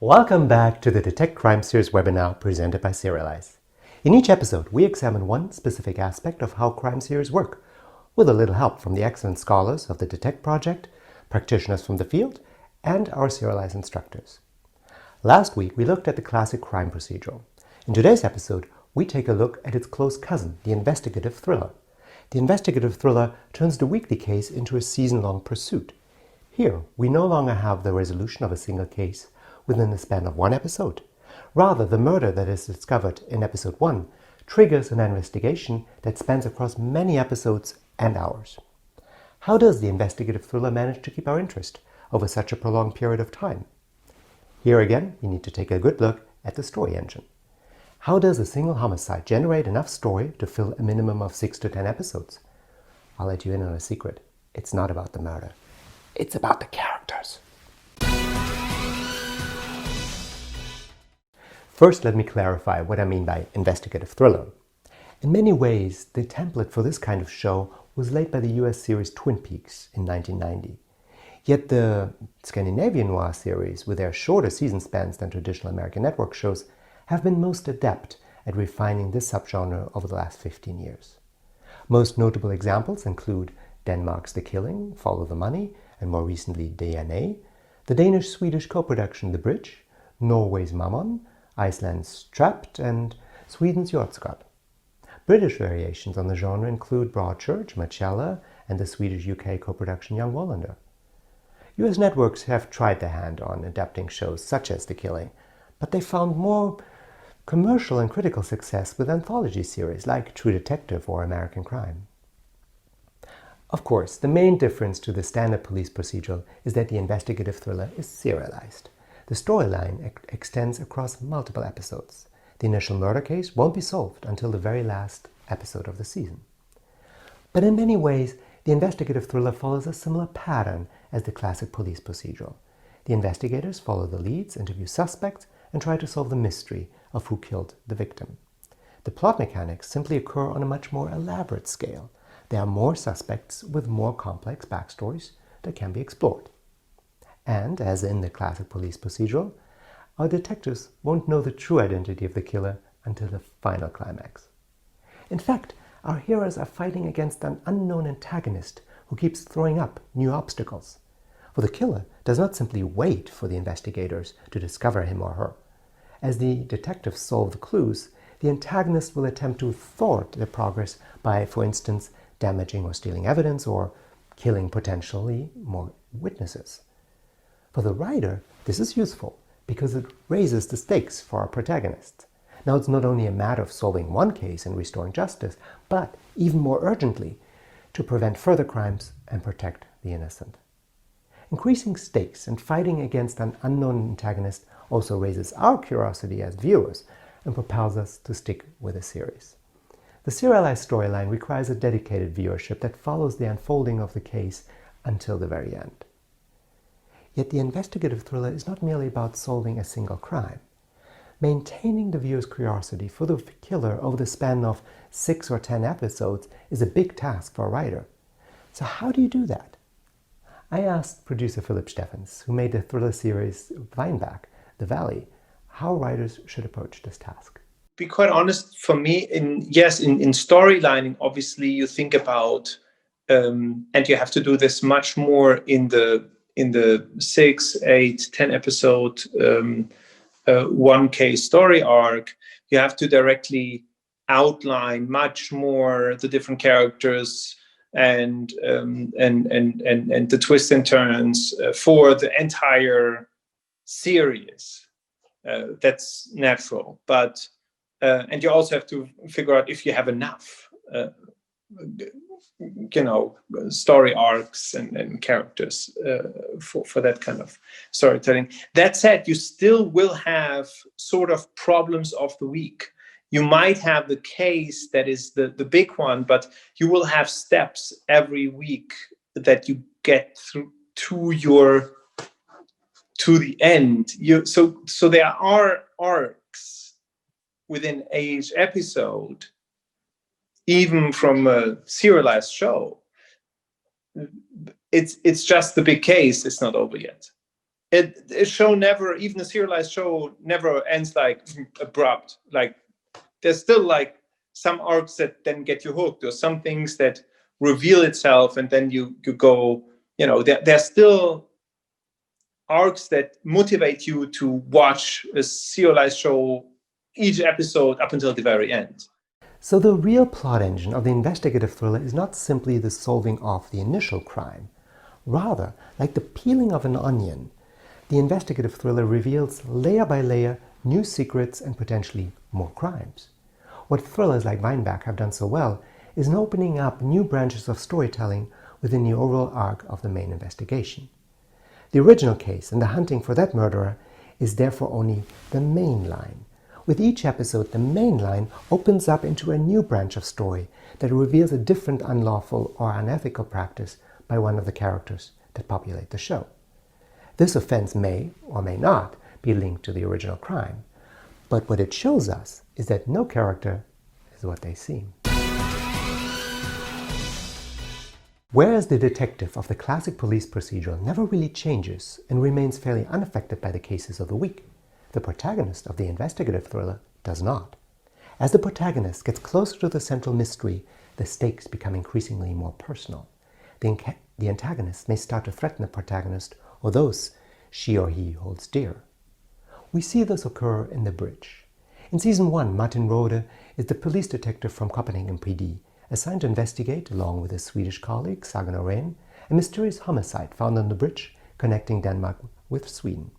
Welcome back to the Detect Crime Series webinar presented by Serialize. In each episode, we examine one specific aspect of how crime series work, with a little help from the excellent scholars of the Detect Project, practitioners from the field, and our Serialize instructors. Last week, we looked at the classic crime procedural. In today's episode, we take a look at its close cousin, the investigative thriller. The investigative thriller turns the weekly case into a season-long pursuit. Here, we no longer have the resolution of a single case within the span of one episode. Rather, the murder that is discovered in episode 1 triggers an investigation that spans across many episodes and hours. How does the investigative thriller manage to keep our interest over such a prolonged period of time? Here again, we need to take a good look at the story engine. How does a single homicide generate enough story to fill a minimum of 6 to 10 episodes? I'll let you in on a secret. It's not about the murder. It's about the characters. First, let me clarify what I mean by investigative thriller. In many ways, the template for this kind of show was laid by the US series Twin Peaks in 1990. Yet the Scandinavian noir series, with their shorter season spans than traditional American network shows, have been most adept at refining this subgenre over the last 15 years. Most notable examples include Denmark's The Killing, Follow the Money, and more recently DNA, the Danish-Swedish co-production The Bridge, Norway's Mammon, Iceland's Trapped, and Sweden's Hjortskott. British variations on the genre include Broadchurch, Marcella, and the Swedish-UK co-production Young Wallander. US networks have tried their hand on adapting shows such as The Killing, but they found more commercial and critical success with anthology series like True Detective or American Crime. Of course, the main difference to the standard police procedural is that the investigative thriller is serialized. The storyline extends across multiple episodes. The initial murder case won't be solved until the very last episode of the season. But in many ways, the investigative thriller follows a similar pattern as the classic police procedural. The investigators follow the leads, interview suspects, and try to solve the mystery of who killed the victim. The plot mechanics simply occur on a much more elaborate scale. There are more suspects with more complex backstories that can be explored. And, as in the classic police procedural, our detectives won't know the true identity of the killer until the final climax. In fact, our heroes are fighting against an unknown antagonist who keeps throwing up new obstacles. For the killer does not simply wait for the investigators to discover him or her. As the detectives solve the clues, the antagonist will attempt to thwart their progress by, for instance, damaging or stealing evidence or killing potentially more witnesses. For the writer, this is useful because it raises the stakes for our protagonist. Now, it's not only a matter of solving one case and restoring justice, but even more urgently, to prevent further crimes and protect the innocent. Increasing stakes and fighting against an unknown antagonist also raises our curiosity as viewers and propels us to stick with the series. The serialized storyline requires a dedicated viewership that follows the unfolding of the case until the very end. Yet the investigative thriller is not merely about solving a single crime. Maintaining the viewer's curiosity for the killer over the span of 6 or 10 episodes is a big task for a writer. So how do you do that? I asked producer Philip Steffens, who made the thriller series Weinbach, The Valley, how writers should approach this task. Be quite honest, for me, in storylining, obviously you think about, and you have to do this much more in the 6, 8, 10 episode one case story arc. You have to directly outline much more the different characters and the twists and turns for the entire series. That's natural, but and you also have to figure out if you have enough story arcs and characters for that kind of storytelling. That said, you still will have sort of problems of the week. You might have the case that is the big one, but you will have steps every week that you get through to the end. So there are arcs within each episode, even from a serialized show. It's just the big case is not over yet. a show never, even a serialized show never ends like abrupt. Like there's still like some arcs that then get you hooked, or some things that reveal itself, and then you go, there's still arcs that motivate you to watch a serialized show, each episode up until the very end. So the real plot engine of the investigative thriller is not simply the solving of the initial crime. Rather, like the peeling of an onion, the investigative thriller reveals layer by layer new secrets and potentially more crimes. What thrillers like Weinberg have done so well is in opening up new branches of storytelling within the overall arc of the main investigation. The original case and the hunting for that murderer is therefore only the main line. With each episode, the main line opens up into a new branch of story that reveals a different unlawful or unethical practice by one of the characters that populate the show. This offense may or may not be linked to the original crime, but what it shows us is that no character is what they seem. Whereas the detective of the classic police procedural never really changes and remains fairly unaffected by the cases of the week, the protagonist of the investigative thriller does not. As the protagonist gets closer to the central mystery, the stakes become increasingly more personal. The antagonist may start to threaten the protagonist or those she or he holds dear. We see this occur in The Bridge. In Season 1, Martin Rode is the police detective from Copenhagen PD, assigned to investigate, along with his Swedish colleague Sagan Oren, a mysterious homicide found on the bridge connecting Denmark with Sweden.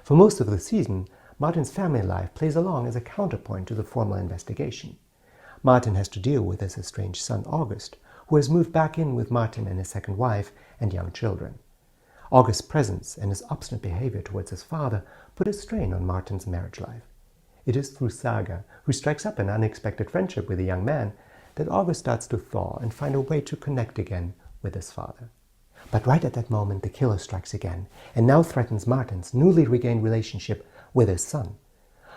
For most of the season, Martin's family life plays along as a counterpoint to the formal investigation. Martin has to deal with his estranged son August, who has moved back in with Martin and his second wife and young children. August's presence and his obstinate behavior towards his father put a strain on Martin's marriage life. It is through Saga, who strikes up an unexpected friendship with a young man, that August starts to thaw and find a way to connect again with his father. But right at that moment, the killer strikes again, and now threatens Martin's newly regained relationship with his son.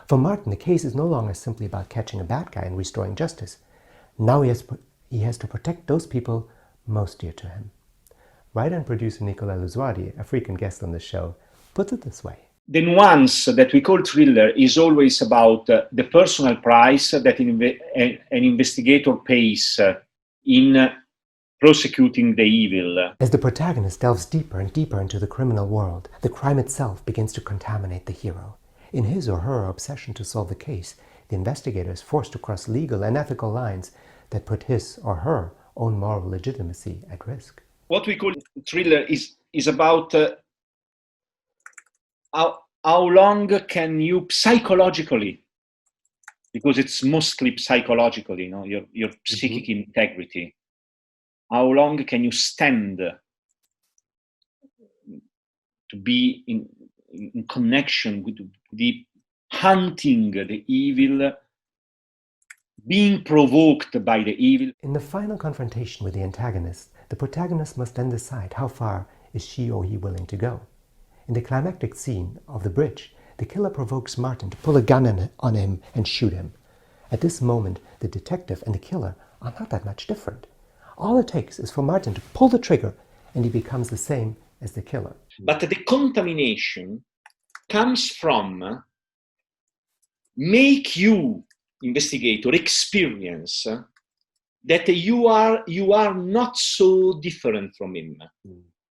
For Martin, the case is no longer simply about catching a bad guy and restoring justice. Now he has to protect those people most dear to him. Writer and producer Nicolas Luswardi, a frequent guest on the show, puts it this way. The nuance that we call thriller is always about the personal price that an investigator pays in prosecuting the evil. As the protagonist delves deeper and deeper into the criminal world, the crime itself begins to contaminate the hero. In his or her obsession to solve the case, the investigator is forced to cross legal and ethical lines that put his or her own moral legitimacy at risk. What we call thriller is about how long can you psychologically, because it's mostly psychological, your psychic integrity, how long can you stand to be in connection with the hunting the evil, being provoked by the evil. In the final confrontation with the antagonist, the protagonist must then decide how far is she or he willing to go. In the climactic scene of The Bridge, the killer provokes Martin to pull a gun on him and shoot him. At this moment, the detective and the killer are not that much different. All it takes is for Martin to pull the trigger and he becomes the same as the killer. But the contamination comes from make you, investigator, experience that you are not so different from him.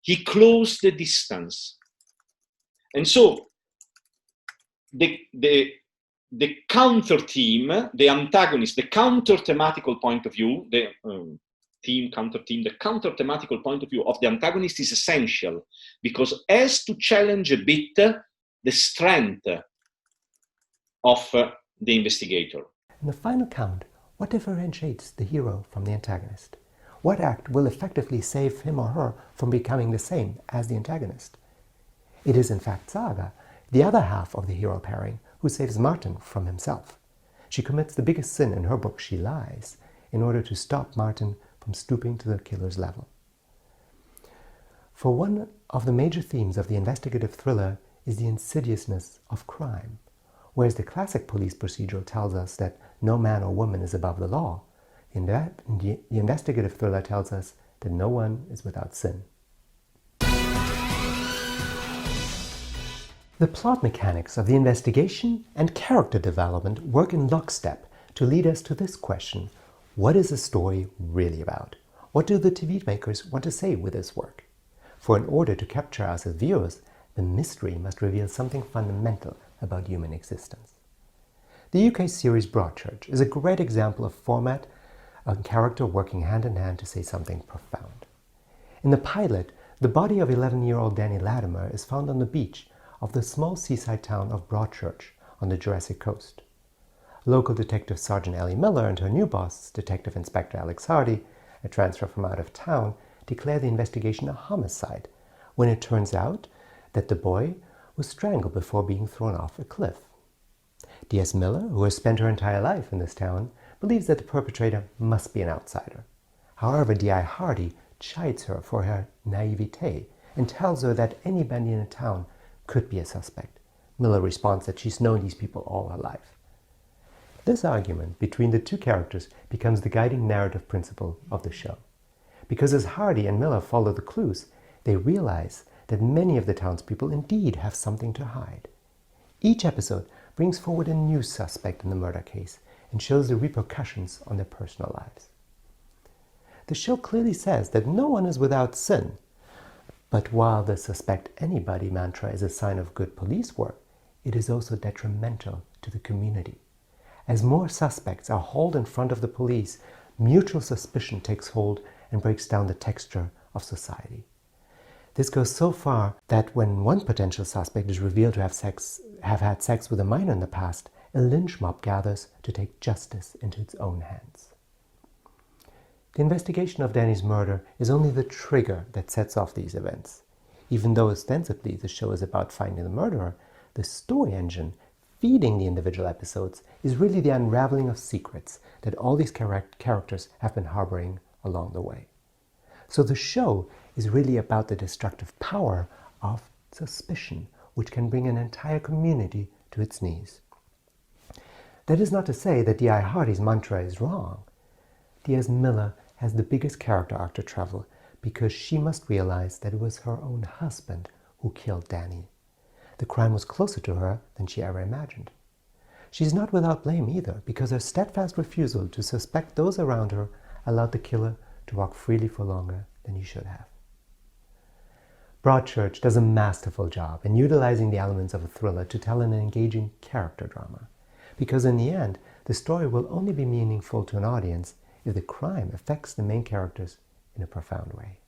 He closed the distance. And so the counter team, the antagonist, the counter thematical point of view, the counter thematical point of view of the antagonist is essential, because has to challenge a bit the strength of the investigator. In the final count, what differentiates the hero from the antagonist? What act will effectively save him or her from becoming the same as the antagonist? It is in fact Saga, the other half of the hero pairing, who saves Martin from himself. She commits the biggest sin in her book, She Lies, in order to stop Martin from stooping to the killer's level. For one of the major themes of the investigative thriller is the insidiousness of crime. Whereas the classic police procedural tells us that no man or woman is above the law, the investigative thriller tells us that no one is without sin. The plot mechanics of the investigation and character development work in lockstep to lead us to this question: what is a story really about? What do the TV makers want to say with this work? For in order to capture us as viewers, the mystery must reveal something fundamental about human existence. The UK series Broadchurch is a great example of format and character working hand in hand to say something profound. In the pilot, the body of 11-year-old Danny Latimer is found on the beach of the small seaside town of Broadchurch on the Jurassic Coast. Local Detective Sergeant Ellie Miller and her new boss, Detective Inspector Alex Hardy, a transfer from out of town, declare the investigation a homicide when it turns out that the boy was strangled before being thrown off a cliff. D.S. Miller, who has spent her entire life in this town, believes that the perpetrator must be an outsider. However, D.I. Hardy chides her for her naivete and tells her that anybody in a town could be a suspect. Miller responds that she's known these people all her life. This argument between the two characters becomes the guiding narrative principle of the show. Because as Hardy and Miller follow the clues, they realize that many of the townspeople indeed have something to hide. Each episode brings forward a new suspect in the murder case and shows the repercussions on their personal lives. The show clearly says that no one is without sin, but while the suspect anybody mantra is a sign of good police work, it is also detrimental to the community. As more suspects are hauled in front of the police, mutual suspicion takes hold and breaks down the texture of society. This goes so far that when one potential suspect is revealed to have had sex with a minor in the past, a lynch mob gathers to take justice into its own hands. The investigation of Danny's murder is only the trigger that sets off these events. Even though ostensibly the show is about finding the murderer, the story engine feeding the individual episodes is really the unraveling of secrets that all these characters have been harboring along the way. So the show is really about the destructive power of suspicion, which can bring an entire community to its knees. That is not to say that D.I. Hardy's mantra is wrong. D.S. Miller has the biggest character arc to travel because she must realize that it was her own husband who killed Danny. The crime was closer to her than she ever imagined. She's not without blame either, because her steadfast refusal to suspect those around her allowed the killer to walk freely for longer than he should have. Broadchurch does a masterful job in utilizing the elements of a thriller to tell an engaging character drama, because in the end, the story will only be meaningful to an audience if the crime affects the main characters in a profound way.